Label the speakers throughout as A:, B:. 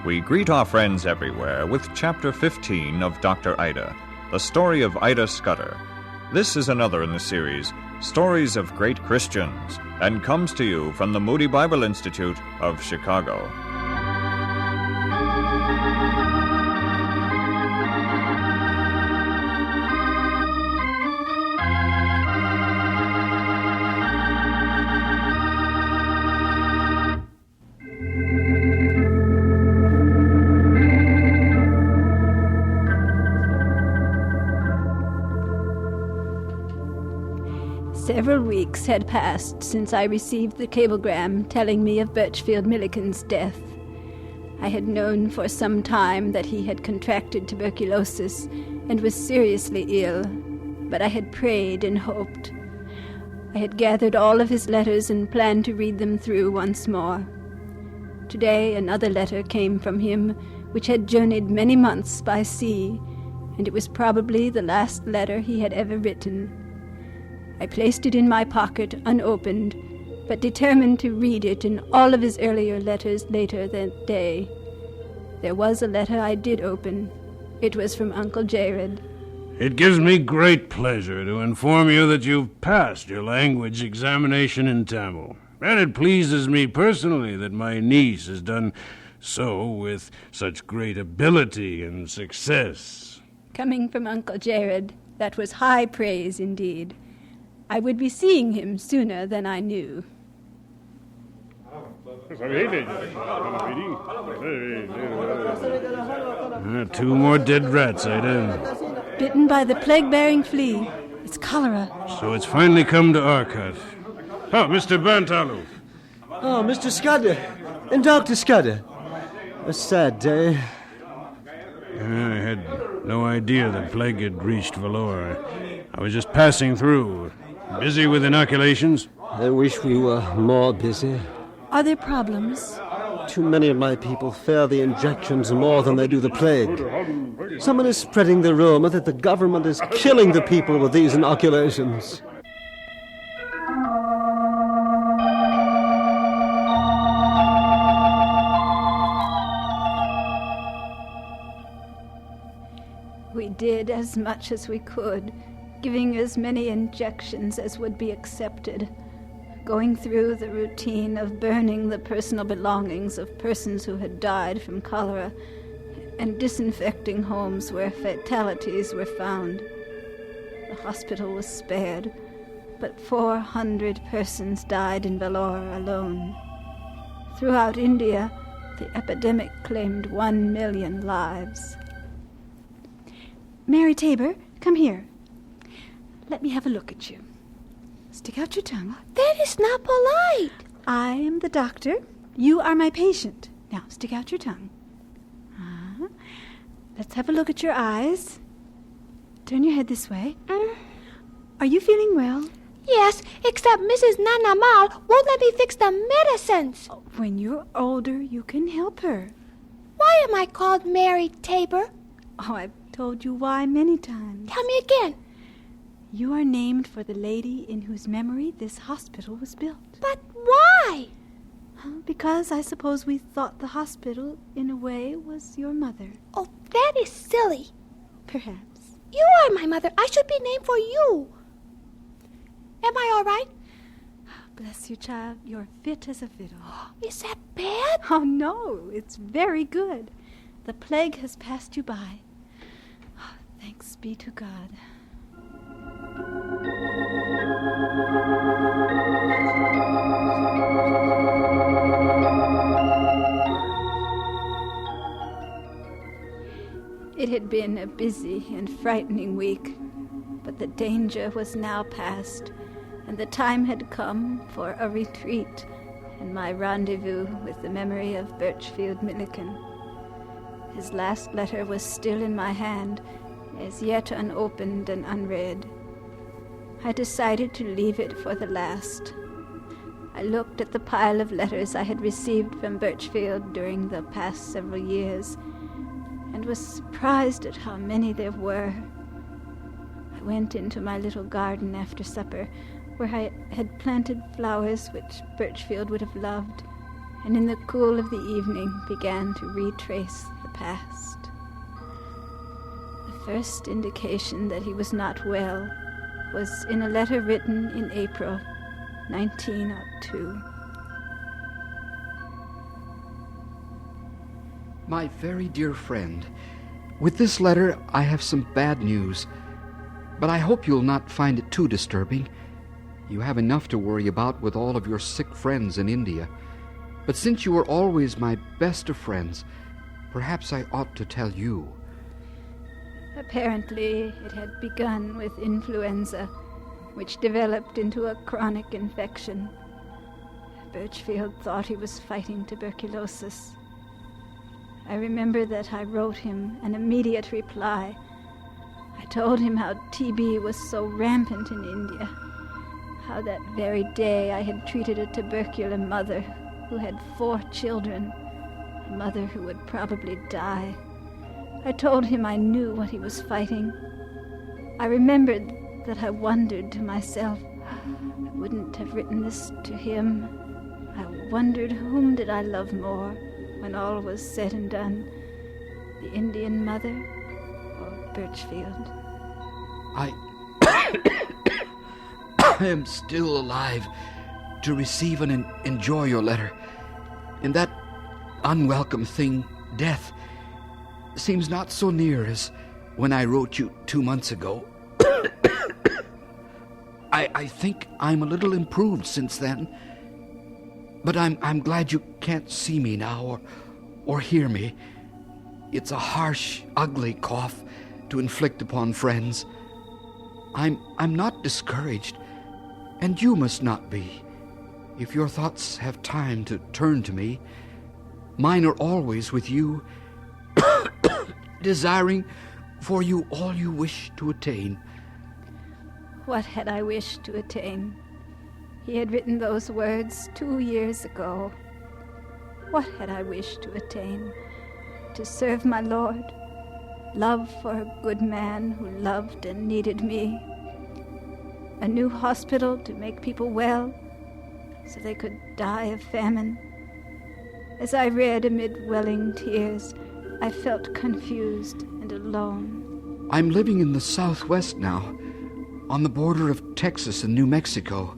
A: We greet our friends everywhere with Chapter 15 of Dr. Ida, the story of Ida Scudder. This is another in the series, Stories of Great Christians, and comes to you from the Moody Bible Institute of Chicago.
B: Several weeks had passed since I received the cablegram telling me of Birchfield Milliken's death. I had known for some time that he had contracted tuberculosis and was seriously ill, but I had prayed and hoped. I had gathered all of his letters and planned to read them through once more. Today another letter came from him, which had journeyed many months by sea, and it was probably the last letter he had ever written. I placed it in my pocket, unopened, but determined to read it and all of his earlier letters later that day. There was a letter I did open. It was from Uncle Jared.
C: It gives me great pleasure to inform you that you've passed your language examination in Tamil, and it pleases me personally that my niece has done so with such great ability and success.
B: Coming from Uncle Jared, that was high praise indeed. I would be seeing him sooner than I knew.
C: Two more dead rats, Ida.
B: Bitten by the plague-bearing flea. It's cholera.
C: So it's finally come to Arcot. Oh, Mr. Bantalu.
D: Oh, Mr. Scudder and Dr. Scudder. A sad day.
C: I had no idea the plague had reached Vellore. I was just passing through. Busy with inoculations?
D: I wish we were more busy.
B: Are there problems?
D: Too many of my people fear the injections more than they do the plague. Someone is spreading the rumor that the government is killing the people with these inoculations.
B: We did as much as we could, giving as many injections as would be accepted, going through the routine of burning the personal belongings of persons who had died from cholera, and disinfecting homes where fatalities were found. The hospital was spared, but 400 persons died in Vellore alone. Throughout India, the epidemic claimed 1 million lives. Mary Tabor, come here. Let me have a look at you. Stick out your tongue.
E: That is not polite.
B: I am the doctor. You are my patient. Now, stick out your tongue. Let's have a look at your eyes. Turn your head this way. Are you feeling well?
E: Yes, except Mrs. Nana Mal won't let me fix the medicines.
B: When you're older, you can help her.
E: Why am I called Mary Tabor?
B: Oh, I've told you why many times.
E: Tell me again.
B: You are named for the lady in whose memory this hospital was built.
E: But why?
B: Because I suppose we thought the hospital, in a way, was your mother.
E: Oh, that is silly.
B: Perhaps.
E: You are my mother. I should be named for you. Am I all right?
B: Bless you, child. You're fit as a fiddle.
E: Is that bad?
B: Oh, no. It's very good. The plague has passed you by. Thanks be to God. It had been a busy and frightening week, but the danger was now past, and the time had come for a retreat and my rendezvous with the memory of Birchfield Milliken. His last letter was still in my hand, as yet unopened and unread. I decided to leave it for the last. I looked at the pile of letters I had received from Birchfield during the past several years, and was surprised at how many there were. I went into my little garden after supper, where I had planted flowers which Birchfield would have loved, and in the cool of the evening began to retrace the past. The first indication that he was not well was in a letter written in April 1902.
F: My very dear friend, with this letter I have some bad news, but I hope you'll not find it too disturbing. You have enough to worry about with all of your sick friends in India. But since you are always my best of friends, perhaps I ought to tell you.
B: Apparently it had begun with influenza, which developed into a chronic infection. Birchfield thought he was fighting tuberculosis. I remember that I wrote him an immediate reply. I told him how TB was so rampant in India, how that very day I had treated a tubercular mother who had 4 children, a mother who would probably die. I told him I knew what he was fighting. I remembered that I wondered to myself, I wouldn't have written this to him. I wondered whom did I love more when all was said and done, the Indian mother or Birchfield.
F: I am still alive to receive and enjoy your letter. And that unwelcome thing, death, seems not so near as when I wrote you 2 months ago. I think I'm a little improved since then. But I'm glad you can't see me now or hear me. It's a harsh, ugly cough to inflict upon friends. I'm not discouraged, and you must not be. If your thoughts have time to turn to me, mine are always with you, desiring for you all you wish to attain.
B: What had I wished to attain? He had written those words 2 years ago. What had I wished to attain? To serve my Lord, love for a good man who loved and needed me, a new hospital to make people well so they could die of famine. As I read amid welling tears, I felt confused and alone.
F: I'm living in the Southwest now, on the border of Texas and New Mexico.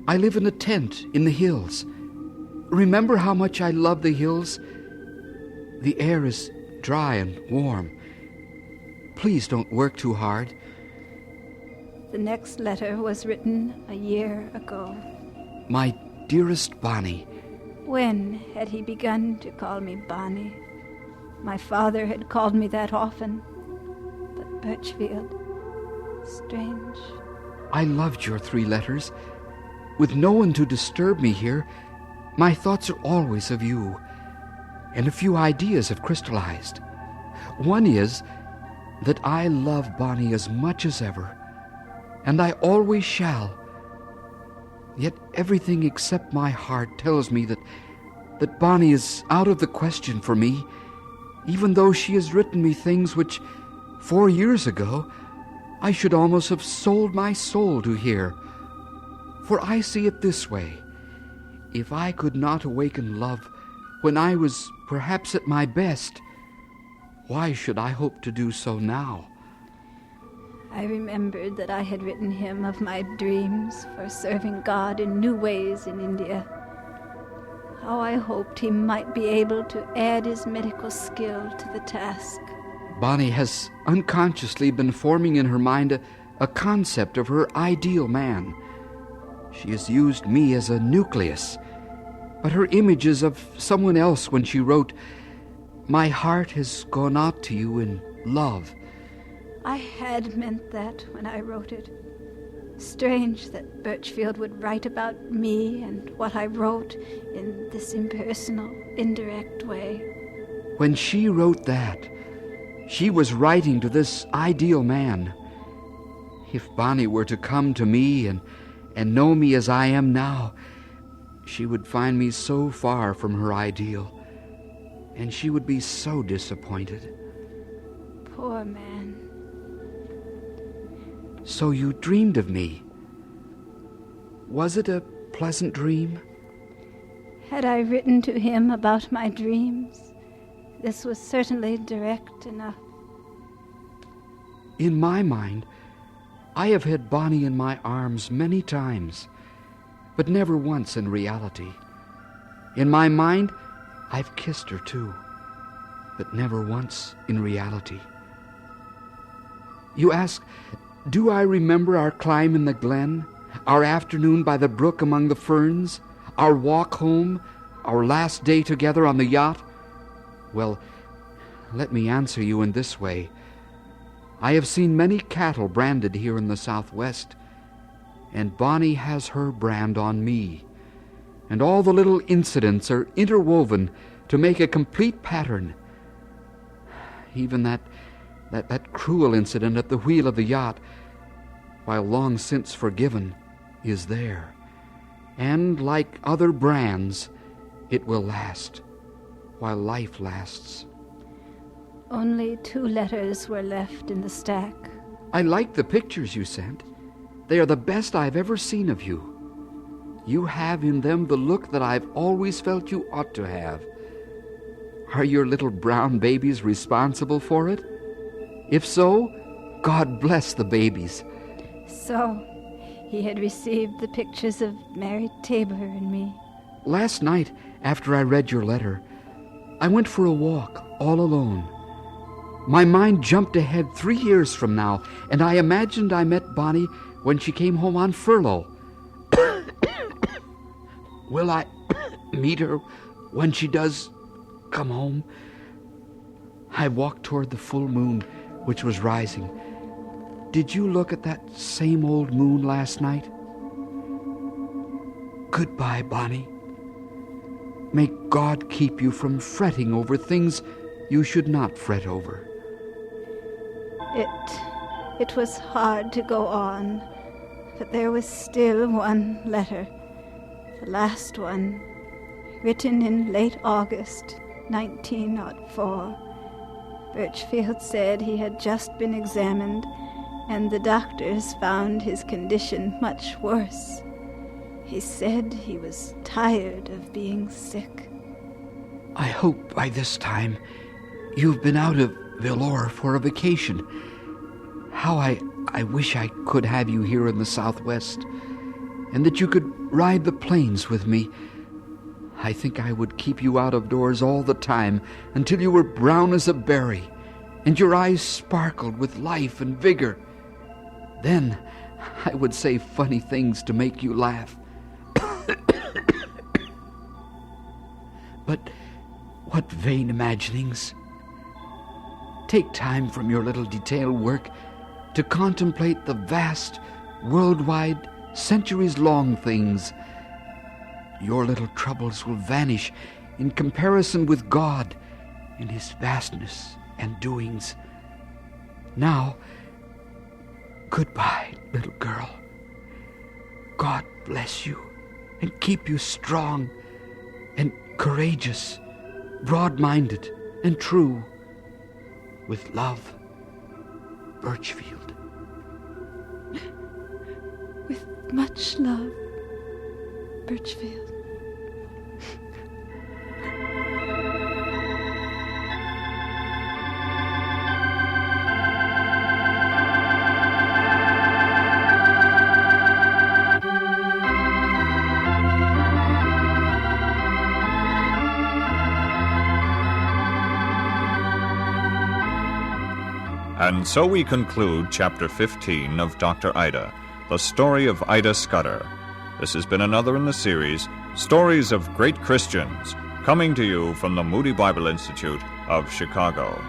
F: I live in a tent in the hills. Remember how much I love the hills? The air is dry and warm. Please don't work too hard.
B: The next letter was written a year ago.
F: My dearest Bonnie.
B: When had he begun to call me Bonnie? My father had called me that often. But Birchfield, strange.
F: I loved your 3 letters. With no one to disturb me here, my thoughts are always of you, and a few ideas have crystallized. One is that I love Bonnie as much as ever, and I always shall. Yet everything except my heart tells me that Bonnie is out of the question for me, even though she has written me things which, 4 years ago, I should almost have sold my soul to hear. For I see it this way. If I could not awaken love when I was perhaps at my best, why should I hope to do so now?
B: I remembered that I had written him of my dreams for serving God in new ways in India. How I hoped he might be able to add his medical skill to the task.
F: Bonnie has unconsciously been forming in her mind a concept of her ideal man. She has used me as a nucleus, but her image is of someone else when she wrote, "My heart has gone out to you in love."
B: I had meant that when I wrote it. Strange that Birchfield would write about me and what I wrote in this impersonal, indirect way.
F: When she wrote that, she was writing to this ideal man. If Bonnie were to come to me and know me as I am now, she would find me so far from her ideal, and she would be so disappointed.
B: Poor man.
F: So you dreamed of me. Was it a pleasant dream?
B: Had I written to him about my dreams, this was certainly direct enough.
F: In my mind, I have had Bonnie in my arms many times, but never once in reality. In my mind, I've kissed her too, but never once in reality. You ask, do I remember our climb in the glen, our afternoon by the brook among the ferns, our walk home, our last day together on the yacht? Well, let me answer you in this way. I have seen many cattle branded here in the Southwest, and Bonnie has her brand on me, and all the little incidents are interwoven to make a complete pattern. Even that cruel incident at the wheel of the yacht, while long since forgiven, is there. And like other brands, it will last, while life lasts.
B: Only 2 letters were left in the stack.
F: I like the pictures you sent. They are the best I've ever seen of you. You have in them the look that I've always felt you ought to have. Are your little brown babies responsible for it? If so, God bless the babies.
B: So, he had received the pictures of Mary Tabor and me.
F: Last night, after I read your letter, I went for a walk all alone. My mind jumped ahead 3 years from now, and I imagined I met Bonnie when she came home on furlough. Will I meet her when she does come home? I walked toward the full moon, which was rising. Did you look at that same old moon last night? Goodbye, Bonnie. May God keep you from fretting over things you should not fret over.
B: It was hard to go on, but there was still 1 letter, the last one, written in late August 1904. Birchfield said he had just been examined, and the doctors found his condition much worse. He said he was tired of being sick.
F: I hope by this time you've been out of Vellore for a vacation. How I wish I could have you here in the Southwest, and that you could ride the plains with me. I think I would keep you out of doors all the time until you were brown as a berry, and your eyes sparkled with life and vigor. Then I would say funny things to make you laugh. But what vain imaginings! Take time from your little detail work to contemplate the vast, worldwide, centuries-long things. Your little troubles will vanish in comparison with God and His vastness and doings. Now, goodbye, little girl. God bless you and keep you strong and courageous, broad-minded and true. With love, Birchfield.
B: With much love, Birchfield.
A: And so we conclude Chapter 15 of Dr. Ida, the story of Ida Scudder. This has been another in the series, Stories of Great Christians, coming to you from the Moody Bible Institute of Chicago.